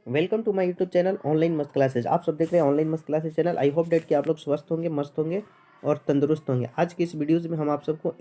Welcome to my YouTube channel online मस्त classes. आप सब देख रहे हैं ऑनलाइन मस्त classes channel. I hope that कि आप लोग स्वस्थ होंगे, मस्त होंगे और तंदुरुस्त होंगे। आज की इस वीडियोज़ में हम आप सबको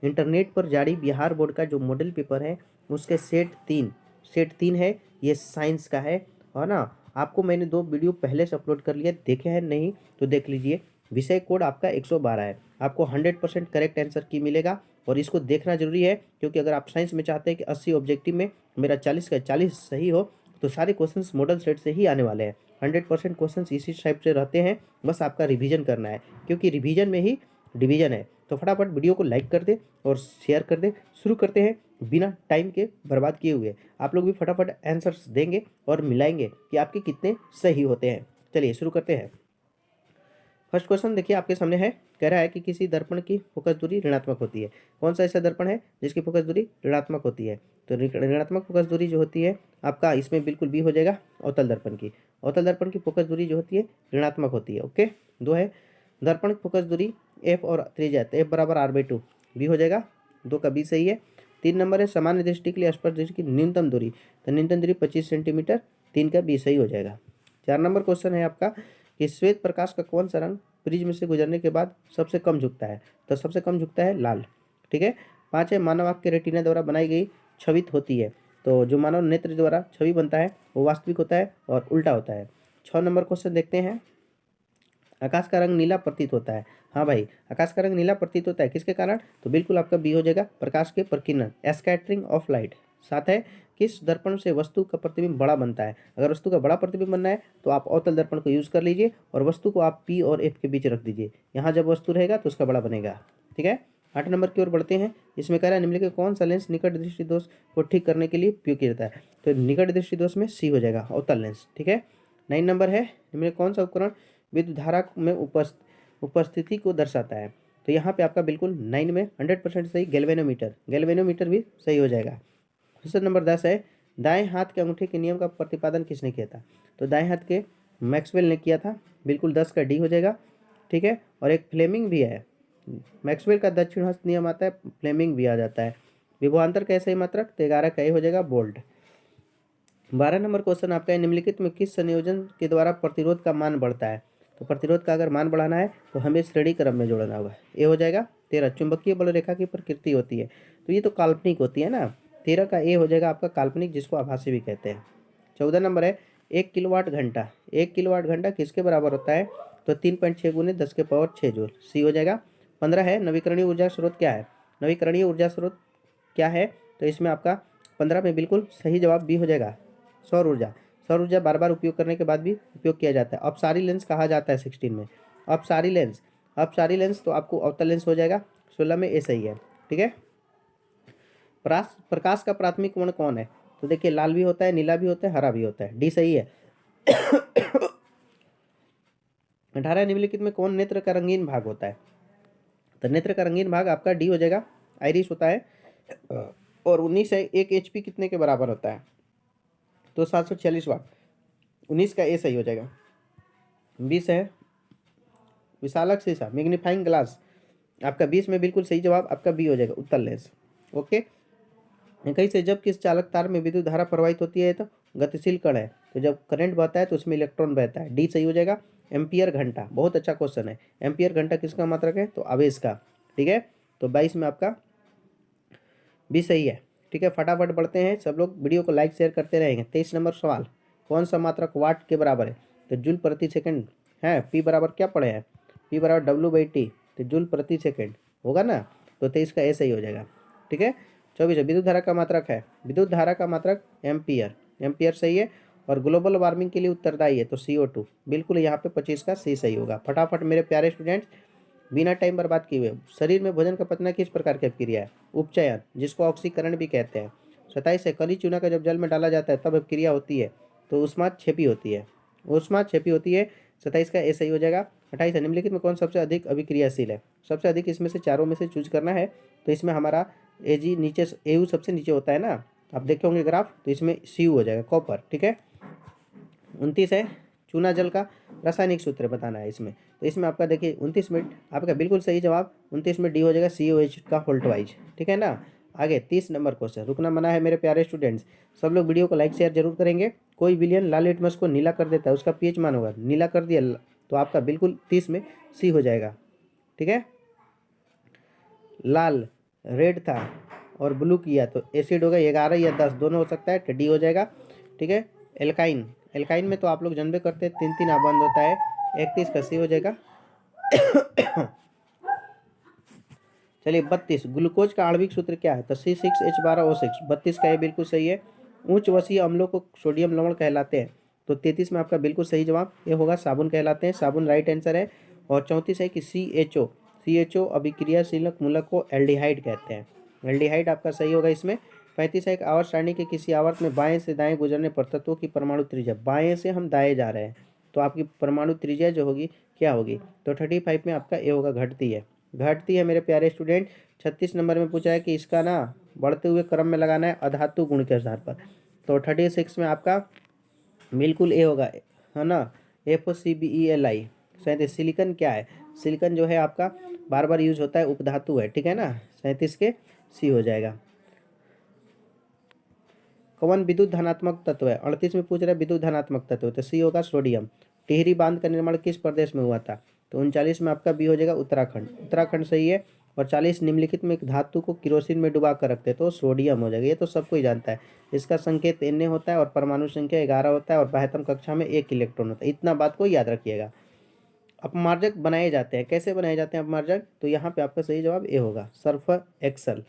इंटरनेट पर जारी बिहार बोर्ड का जो मॉडल पेपर है उसके सेट तीन है। ये साइंस का है और ना आपको मैंने 2 वीडियो पहले से अपलोड कर लिया, देखे हैं नहीं तो देख लीजिए। विषय कोड आपका 112 है। आपको 100% करेक्ट आंसर की मिलेगा और इसको देखना जरूरी है, क्योंकि अगर आप साइंस में चाहते हैं कि 80 ऑब्जेक्टिव में मेरा 40 का 40 सही हो तो सारे क्वेश्चंस मॉडल सेट से ही आने वाले हैं। 100% क्वेश्चंस इसी टाइप से रहते हैं, बस आपका रिवीजन करना है, क्योंकि रिवीजन में ही डिवीजन है। तो फटाफट वीडियो को लाइक कर दे और शेयर कर दे। शुरू करते हैं बिना टाइम के बर्बाद किए हुए। आप लोग भी फटाफट आंसर्स देंगे और मिलाएंगे कि आपके कितने सही होते हैं। चलिए शुरू करते हैं। फर्स्ट क्वेश्चन देखिए आपके सामने है। कह रहा है कि किसी दर्पण की फोकस दूरी ऋणात्मक होती है। कौन सा ऐसा दर्पण है जिसकी फोकस दूरी ऋणात्मक होती है? तो ऋणात्मक फोकस दूरी जो होती है आपका, इसमें बिल्कुल बी हो जाएगा। अवतल दर्पण की फोकस दूरी जो होती है ऋणात्मक होती है। ओके, 2 है। दर्पण की फोकस दूरी एफ और त्रिज्या, तो एफ बराबर r/2, बी हो जाएगा। 2 का बी सही है। 3 नंबर है सामान्य दृष्टि के लिए स्पर्श दृष्टि की न्यूनतम दूरी, तो न्यूनतम दूरी 25 सेंटीमीटर, 3 का बी सही हो जाएगा। 4 नंबर क्वेश्चन है आपका कि श्वेत प्रकाश का कौन सा रंग प्रिज्म से गुजरने के बाद सबसे कम झुकता है? तो सबसे कम झुकता है लाल। ठीक है। 5 है मानव आँख के रेटिना द्वारा बनाई गई छवि होती है। तो जो मानव नेत्र द्वारा छवि बनता है वो वास्तविक होता है और उल्टा होता है। 6 नंबर क्वेश्चन देखते हैं। आकाश का रंग नीला प्रतीत होता है। हाँ भाई, आकाश का रंग नीला प्रतीत होता है किसके कारण? तो बिल्कुल आपका बी हो जाएगा, प्रकाश के प्रकीर्णन, स्कैटरिंग ऑफ लाइट। 7 है किस दर्पण से वस्तु का प्रतिबिंब बड़ा बनता है? अगर वस्तु का बड़ा प्रतिबिंब बनना है तो आप अवतल दर्पण को यूज कर लीजिए और वस्तु को आप पी और एफ के बीच रख दीजिए। यहाँ जब वस्तु रहेगा तो उसका बड़ा बनेगा। ठीक है। 8 नंबर की ओर बढ़ते हैं। इसमें कह रहा है निम्नलिखित कौन सा लेंस निकट दृष्टि दोष को ठीक करने के लिए उपयोग किया जाता है? तो निकट दृष्टि दोष में सी हो जाएगा, अवतल लेंस। ठीक है। 9 नंबर है निम्नलिखित कौन सा उपकरण विद्युत धारा में उपस्थिति को दर्शाता है? तो यहाँ पे आपका बिल्कुल 9 में 100% सही, गैल्वेनोमीटर भी सही हो जाएगा। क्वेश्चन नंबर 10 है दाएं हाथ के अंगूठे के नियम का प्रतिपादन किसने किया था? तो दाएं हाथ के मैक्सवेल ने किया था, बिल्कुल 10 का डी हो जाएगा। ठीक है। और एक फ्लेमिंग भी है। मैक्सवेल का दक्षिण हस्त नियम आता है, फ्लेमिंग भी आ जाता है। विभवांतर का सही मात्रक, तो 11 का ए हो जाएगा, बोल्ट। 12 नंबर क्वेश्चन आपका है निम्नलिखित में किस संयोजन के द्वारा प्रतिरोध का मान बढ़ता है? तो प्रतिरोध का अगर मान बढ़ाना है तो हमें श्रेणी क्रम में जोड़ना होगा। ए हो जाएगा। 13 चुंबकीय बल रेखा की प्रकृति होती है, तो ये तो काल्पनिक होती है ना। 13 का ए हो जाएगा आपका काल्पनिक, जिसको आभासी भी कहते हैं। 14 नंबर है 1 किलोवाट घंटा किसके बराबर होता है? तो 3.6 गुने 10 के पावर 6 जूल, सी हो जाएगा। 15 है नवीकरणीय ऊर्जा स्रोत क्या है? नवीकरणीय ऊर्जा स्रोत क्या है? तो इसमें आपका 15 में बिल्कुल सही जवाब बी हो जाएगा, सौर ऊर्जा बार बार उपयोग करने के बाद भी उपयोग किया जाता है। अपसारी लेंस कहा जाता है 16 में, अपसारी लेंस तो आपको अवतल लेंस हो जाएगा। 16 में ए सही है। ठीक है। प्रकाश का प्राथमिक वर्ण कौन है? तो देखिए लाल भी होता है, नीला भी होता है, हरा भी होता है, डी सही है। 18 निम्नलिखित में कौन नेत्र का रंगीन भाग होता है? तो नेत्र का रंगीन भाग आपका डी हो जाएगा, आइरिस होता है। और 19 है 1 HP कितने के बराबर होता है? तो 746 वाट, 19 का ए सही हो जाएगा। 20 है विशालक शीशा, मैग्नीफाइंग ग्लास, आपका 20 में बिल्कुल सही जवाब आपका बी हो जाएगा, उत्तल लेंस। ओके। 21 से जब किस चालक तार में विद्युत धारा प्रवाहित होती है? तो गतिशील कण है, तो जब करंट बहता है तो उसमें इलेक्ट्रॉन बहता है, डी सही हो जाएगा। एम्पियर घंटा, बहुत अच्छा क्वेश्चन है। एम्पियर घंटा किसका मात्रक है? तो आवेश का। ठीक है। तो 22 में आपका भी सही है। ठीक है। फटाफट बढ़ते हैं, सब लोग वीडियो को लाइक शेयर करते रहेंगे। 23 नंबर सवाल, कौन सा मात्रक वाट के बराबर है? तो जूल प्रति सेकंड है। पी बराबर क्या पढ़े हैं? पी बराबर W/T, तो जूल प्रति सेकंड होगा ना। तो 23 का ए सही हो जाएगा। ठीक है। 24 विद्युत धारा का मात्रक है, विद्युत धारा का मात्रक एम्पियर सही है। और ग्लोबल वार्मिंग के लिए उत्तरदायी है, तो CO2, बिल्कुल यहाँ पे 25 का सी सही होगा। फटाफट मेरे प्यारे स्टूडेंट्स, बिना टाइम बर्बाद किए हुए, शरीर में भोजन का पचना किस प्रकार की अपक्रिया है? उपचयन, जिसको ऑक्सीकरण भी कहते हैं। 27 है कली चूना का जब जल में डाला जाता है तब अपक्रिया होती है, तो ऊष्माक्षेपी होती है, 27 का ए सही हो जाएगा। 28 है निम्नलिखित में कौन सबसे अधिक अभिक्रियाशील है? सबसे अधिक इसमें से चारों में से चूज करना है, तो इसमें हमारा एजी नीचे, एयू सबसे नीचे होता है ना, आप देखे होंगे ग्राफ, तो इसमें सीयू हो जाएगा, कॉपर। ठीक है। 29 है चूना जल का रासायनिक सूत्र बताना है इसमें, तो इसमें आपका देखिए 29 में आपका बिल्कुल सही जवाब 29 में डी हो जाएगा, COH का होल्ट वाइज। ठीक है ना। आगे 30 नंबर क्वेश्चन, रुकना मना है मेरे प्यारे स्टूडेंट्स। सब लोग वीडियो को लाइक शेयर जरूर करेंगे। कोई विलियन लाल लिटमस को नीला कर देता है, उसका पीएच मान होगा, नीला कर दिया तो आपका बिल्कुल 30 में सी हो जाएगा। ठीक है, लाल रेड था और ब्लू किया तो एसिड होगा 11 या 10 दोनों हो सकता है, तो डी हो जाएगा। ठीक है, एल्काइन, एल्काइन में तो आप लोग जानबे करते हैं 3 3 बंद होता है, 31 का सी हो जाएगा। चलिए 32, ग्लूकोज का आणविक सूत्र क्या है, तो C6H12O6, 32 का ये बिल्कुल सही है। उच्च वसीय अम्लों को सोडियम लवण कहलाते हैं, तो 33 में आपका बिल्कुल सही जवाब ये होगा, साबुन कहलाते हैं, साबुन राइट आंसर है। और 34 है कि CHO अभिक्रियाशीलक मूलक को एल्डिहाइड कहते हैं, एल्डिहाइड आपका सही होगा इसमें। 35 है कि आवर्त सारणी के किसी आवर्त में बाएं से दाएं गुजरने पर तत्वों की परमाणु त्रिज्या, बाएं से हम दाएं जा रहे हैं तो आपकी परमाणु त्रिज्या जो होगी क्या होगी, तो 35 में आपका ये होगा, घटती है, घटती है मेरे प्यारे स्टूडेंट। 36 नंबर में पूछा है कि इसका ना बढ़ते हुए क्रम में लगाना है अधातु गुण के आधार पर, तो 36 में आपका बिल्कुल ए होगा, है ना, FOCBELI। 37 सिलिकन क्या है, सिलिकन जो है आपका बार बार यूज होता है, उपधातु है, ठीक है ना, 37 के सी हो जाएगा। कौन विद्युत धनात्मक तत्व है, 38 में पूछ रहा है विद्युत धनात्मक तत्व, तो सी होगा सोडियम। टिहरी बांध का निर्माण किस प्रदेश में हुआ था, तो 39 में आपका बी हो जाएगा, उत्तराखंड, उत्तराखंड सही है। और 40 निम्नलिखित में एक धातु को किरोसिन में डुबा कर रखते हैं तो सोडियम हो जाएगा, ये तो सबको ही जानता है। इसका संकेत Na होता है और परमाणु संख्या 11 होता है और बाह्यतम कक्षा में 1 इलेक्ट्रॉन होता है, इतना बात को याद रखिएगा। अपमार्जक बनाए जाते हैं, कैसे बनाए जाते हैं अपमार्जक, तो यहाँ पे आपका सही जवाब ए होगा, सर्फ एक्सल।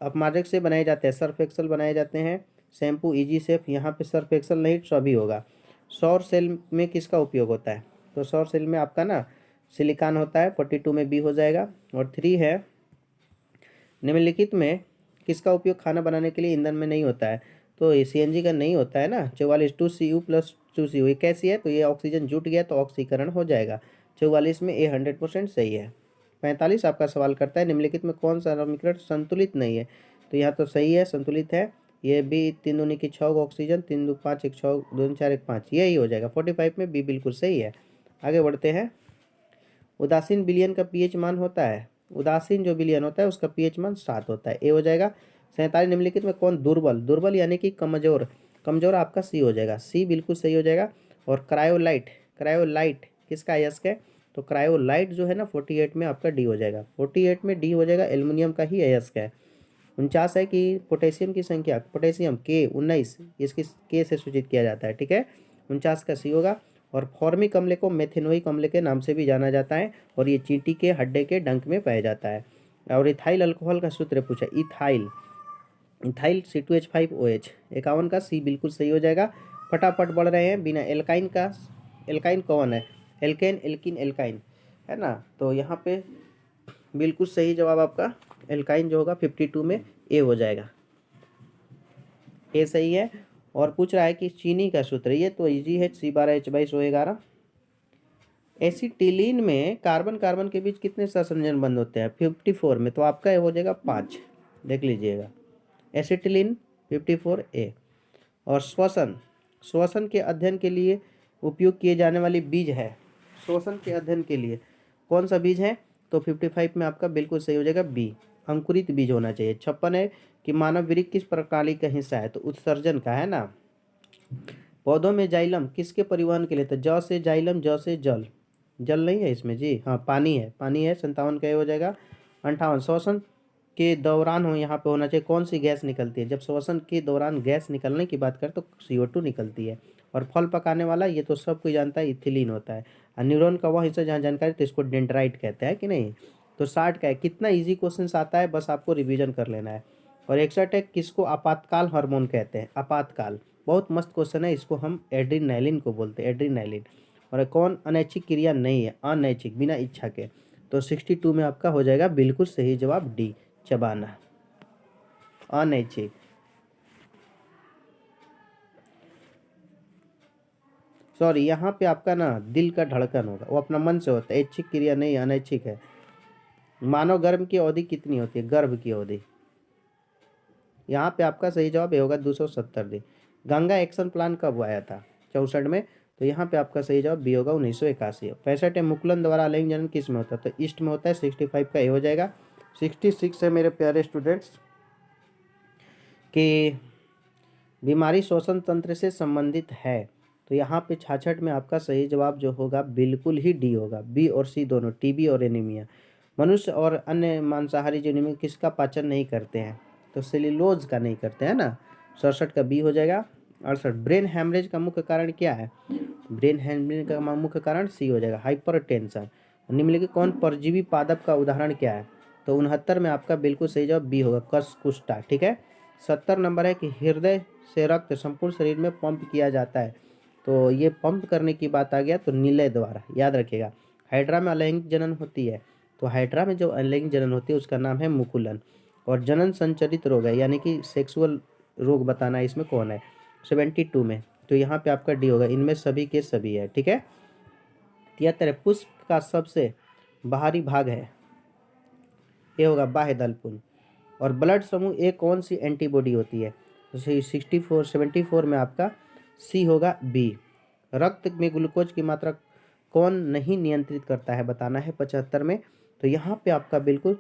अपमार्जक से बनाए जाते हैं, सर्फ एक्सल बनाए जाते हैं। शैम्पू इजी सेफ, यहाँ पे सर्फ एक्सल नहीं सभी होगा। सौर सेल में किसका उपयोग होता है, तो सौर सेल में आपका ना सिलिकॉन होता है, 42 में बी हो जाएगा। और 3 है निम्नलिखित में किसका उपयोग खाना बनाने के लिए ईंधन में नहीं होता है, तो ये CNG का नहीं होता है ना, 44 2Cu + 2Cu, ये कैसी है, तो ये ऑक्सीजन जुट गया तो ऑक्सीकरण हो जाएगा, 44 में ए 100% सही है। 45 आपका सवाल करता है निम्नलिखित में कौन सा समीकरण संतुलित नहीं है, तो यहाँ तो सही है, संतुलित है, ये भी 3 दूनी की 6 ऑक्सीजन, 3 2 5 1 6 2 4 1 5, यही हो जाएगा। 45 में बी बिल्कुल सही है। आगे बढ़ते हैं। उदासीन विलयन का पीएच मान होता है, उदासीन जो विलयन होता है उसका पीएच मान 7 होता है, ए हो जाएगा। 47 निम्नलिखित में कौन दुर्बल, दुर्बल यानी कि कमजोर, कमजोर आपका सी हो जाएगा, सी बिल्कुल सही हो जाएगा। और क्रायोलाइट, क्रायोलाइट किसका अयस्क है, तो क्रायोलाइट जो है ना 48 में आपका डी हो जाएगा, 48 में डी हो जाएगा, एल्युमिनियम का ही अयस्क है। 49 है कि पोटेशियम की संख्या, पोटेशियम K19 इसकी के से सूचित किया जाता है, ठीक है, 49 का सी होगा। और फॉर्मिक अम्ल को मेथेनोइक अम्ल के नाम से भी जाना जाता है और ये चींटी के हड्डे के डंक में पाया जाता है। और इथाइल अल्कोहल का सूत्र पूछा, इथाइल, इथाइल C2H5OH, 51 का सी बिल्कुल सही हो जाएगा। फटाफट बढ़ रहे हैं बिना एल्काइन का, एल्काइन कौन है, एल्केन एल्किन एल्काइन है ना, तो यहाँ पे बिल्कुल सही जवाब आपका एल्काइन जो होगा 52 में ए हो जाएगा, ए सही है। और पूछ रहा है कि चीनी का सूत्र, ये तो इजी है, C12H22O11। एसिटिलीन में कार्बन कार्बन के बीच कितने सहसंयोजन बंद होते हैं, 54 में, तो आपका ये हो जाएगा 5, देख लीजिएगा, एसिटिलीन 54A। और श्वसन, श्वसन के अध्ययन के लिए उपयोग किए जाने वाली बीज है, श्वसन के अध्ययन के लिए कौन सा बीज है, तो 55 में आपका बिल्कुल सही हो जाएगा बी, अंकुरित बीज होना चाहिए। 56 है कि मानव वृक्क किस प्रणाली का हिस्सा है, तो उत्सर्जन का है ना। पौधों में जाइलम किसके परिवहन के लिए, तो ज से जाइलम, ज से जल, जल नहीं है इसमें जी, हाँ पानी है, पानी है, 57 का ये हो जाएगा। 58 श्वसन के दौरान हो यहाँ पे होना चाहिए, कौन सी गैस निकलती है, जब श्वसन के दौरान गैस निकलने की बात करें तो CO2 निकलती है। और फल पकाने वाला ये तो सब कोई जानता है, इथिलीन होता है। और न्यूरॉन का वह हिस्सा जहाँ जानकारी तो इसको डेंड्राइट कहते हैं कि नहीं। तो 60 का है, कितना ईजी क्वेश्चन आता है, बस आपको रिविजन कर लेना है। और 61 है किसको आपातकाल हार्मोन कहते हैं, आपातकाल, बहुत मस्त क्वेश्चन है, इसको हम एड्रीनालिन को बोलते हैं, एड्रीनालिन। और कौन अनैच्छिक क्रिया नहीं है, अनैच्छिक बिना इच्छा के, तो 62 में आपका हो जाएगा बिल्कुल सही जवाब डी, चबाना, अनैच्छिक। सॉरी यहाँ पे आपका ना दिल का धड़कन होगा, वो अपना मन से होता है, ऐच्छिक क्रिया नहीं, अनैच्छिक है। मानव गर्भ की अवधि कितनी होती है, गर्भ की अवधि, यहाँ पे आपका सही जवाब ये होगा 270 दिन। गंगा एक्शन प्लान कब आया था, 64 में, तो यहाँ पे आपका सही जवाब बी होगा 1981। 65 है मुकुलन द्वारा अलैंगिक जनन किस में होता है, तो ईस्ट में होता है, 65 का ए हो जाएगा। 66 है मेरे प्यारे स्टूडेंट्स कि बीमारी श्वसन तंत्र से संबंधित है। तो यहाँ पे 66 में आपका सही जवाब जो होगा बिल्कुल ही डी होगा। बी और सी दोनों, टीबी और एनीमिया। मनुष्य और अन्य मांसाहारी जीव किसका पाचन नहीं करते हैं? तो सेल्यूलोज का नहीं करते हैं ना। 67 का बी हो जाएगा। 68 ब्रेन हैमरेज का मुख्य कारण क्या है? ब्रेन हैमरेज का मुख्य कारण सी हो जाएगा, हाइपरटेंशन। निम्नलिखित कौन परजीवी पादप का उदाहरण क्या है? तो 69 में आपका बिल्कुल सही जवाब बी होगा, कसकुष्टा। ठीक है। 70 नंबर है कि हृदय से रक्त संपूर्ण शरीर में पंप किया जाता है। तो ये पंप करने की बात आ गया तो नीले द्वारा, याद रखिएगा। हाइड्रा में अलैंगिक जनन होती है, तो हाइड्रा में जो अलैंगिक जनन होती है उसका नाम है मुकुलन। और जनन संचरित रोग है, यानी कि सेक्सुअल रोग बताना है इसमें कौन है? 72 में। तो यहाँ पे आपका डी होगा, इनमें सभी के सभी है। ठीक है। 73 पुष्प का सबसे बाहरी भाग है, ये होगा बाह्य दलपुंज। और ब्लड समूह ए कौन सी एंटीबॉडी होती है? तो 74 में आपका सी होगा बी। रक्त में ग्लूकोज की मात्रा कौन नहीं नियंत्रित करता है बताना है 75 में। तो यहाँ पे आपका बिल्कुल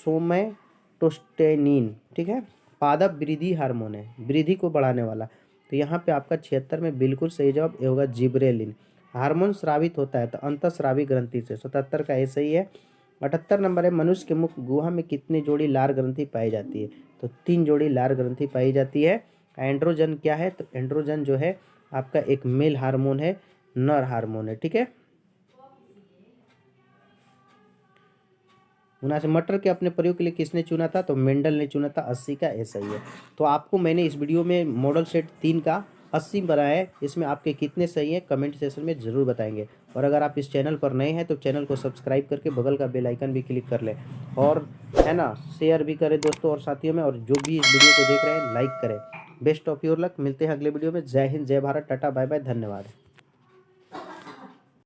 सोमैटोस्टेनिन। ठीक है। पादप वृद्धि हार्मोन है, वृद्धि को बढ़ाने वाला। तो यहाँ पे आपका 76 में बिल्कुल सही जवाब ये होगा जिब्रेलिन। हार्मोन स्रावित होता है तो अंतःस्रावी ग्रंथि से। 77 का ये सही है। 78 नंबर है मनुष्य के मुख गुहा में कितनी जोड़ी लार ग्रंथि पाई जाती है? तो 3 जोड़ी लार ग्रंथि पाई जाती है। एंड्रोजन क्या है? तो एंड्रोजन जो है आपका एक मेल हार्मोन है, नर हार्मोन है। ठीक है। से मटर के अपने प्रयोग के लिए किसने चुना था? तो मेंडल ने चुना था। 80 का ऐसा ही है। तो आपको मैंने इस वीडियो में मॉडल सेट 3 का 80 बनाया है। इसमें आपके कितने सही है कमेंट सेक्शन में ज़रूर बताएंगे। और अगर आप इस चैनल पर नए हैं तो चैनल को सब्सक्राइब करके बगल का बेल आइकन भी क्लिक कर लें, और है ना शेयर भी करें दोस्तों और साथियों में। और जो भी इस वीडियो को देख रहे हैं लाइक करें। Best of your luck. मिलते हैं अगले वीडियो में। जय हिंद, जय भारत, टाटा, बाय बाय, धन्यवाद।